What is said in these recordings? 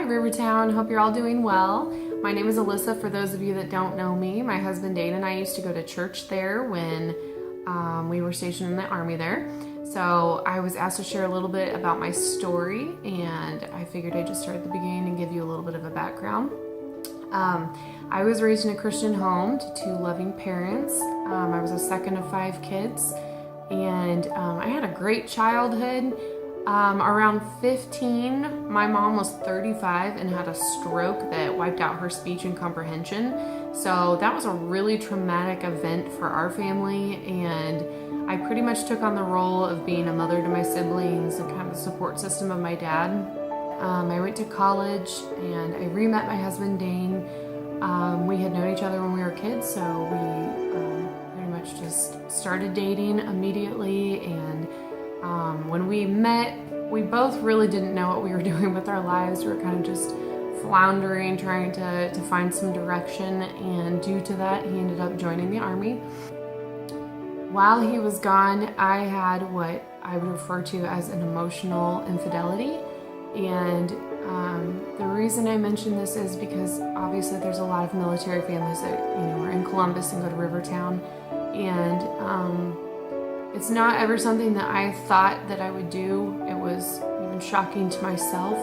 Rivertown. Hope you're all doing well. My name is Alyssa. For those of you that don't know me, my husband Dane and I used to go to church there when we were stationed in the Army there. So I was asked to share a little bit about my story, and I figured I'd just start at the beginning and give you a little bit of a background. I was raised in a Christian home to two loving parents. I was the second of 5 kids, and I had a great childhood. Around 15, my mom was 35 and had a stroke that wiped out her speech and comprehension. So that was a really traumatic event for our family, and I pretty much took on the role of being a mother to my siblings and kind of the support system of my dad. I went to college and I re-met my husband Dane. We had known each other when we were kids, so we pretty much just started dating immediately, and when we met, we both really didn't know what we were doing with our lives. We were kind of just floundering, trying to find some direction, and due to that, he ended up joining the Army. While he was gone, I had what I would refer to as an emotional infidelity, and the reason I mention this is because obviously there's a lot of military families that are in Columbus and go to Rivertown, and it's not ever something that I thought that I would do. It was even shocking to myself.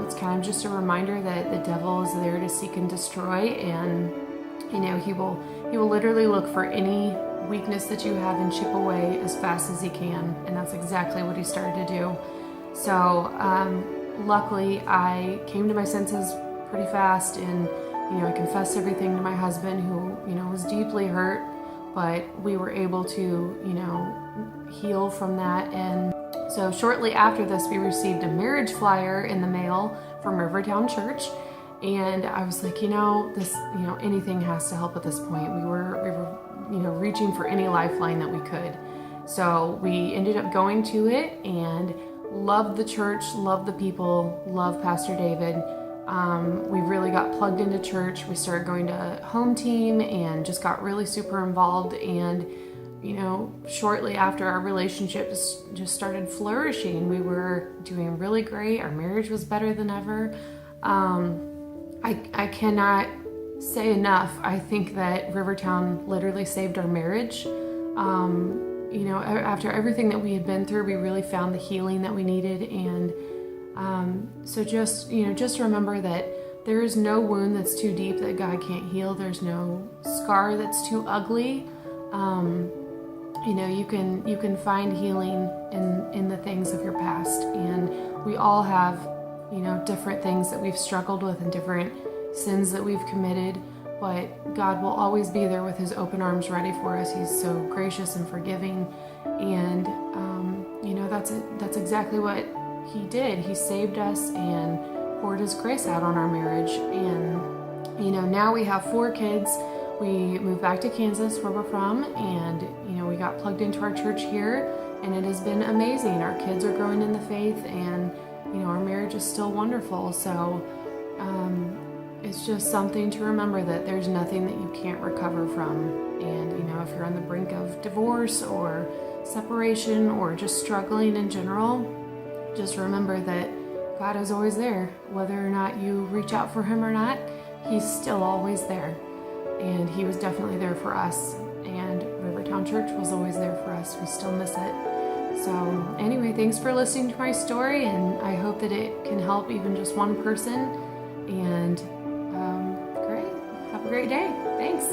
It's kind of just a reminder that the devil is there to seek and destroy, and he will literally look for any weakness that you have and chip away as fast as he can, and that's exactly what he started to do. So luckily I came to my senses pretty fast, and I confessed everything to my husband, who was deeply hurt, but we were able to heal from that. And so shortly after this, we received a marriage flyer in the mail from RiverTown Church, and I was like, this anything has to help at this point. We were reaching for any lifeline that we could. So we ended up going to it and loved the church, loved the people, loved Pastor David. We really got plugged into church. We started going to home team and just got really super involved. And, shortly after, our relationship just started flourishing. We were doing really great. Our marriage was better than ever. I cannot say enough. I think that Rivertown literally saved our marriage. After everything that we had been through, we really found the healing that we needed. And so just remember that there is no wound that's too deep that God can't heal. There's no scar that's too ugly. You can find healing in the things of your past, and we all have different things that we've struggled with and different sins that we've committed, but God will always be there with his open arms ready for us. He's so gracious and forgiving, and that's exactly what he did. He saved us and poured his grace out on our marriage. And now we have 4 kids. We moved back to Kansas, where we're from, and we got plugged into our church here, and it has been amazing. Our kids are growing in the faith, and our marriage is still wonderful. So it's just something to remember, that there's nothing that you can't recover from. And if you're on the brink of divorce or separation or just struggling in general, just remember that God is always there. Whether or not you reach out for him or not, he's still always there. And he was definitely there for us. And RiverTown Church was always there for us. We still miss it. So anyway, thanks for listening to my story, and I hope that it can help even just one person. And great. Have a great day. Thanks.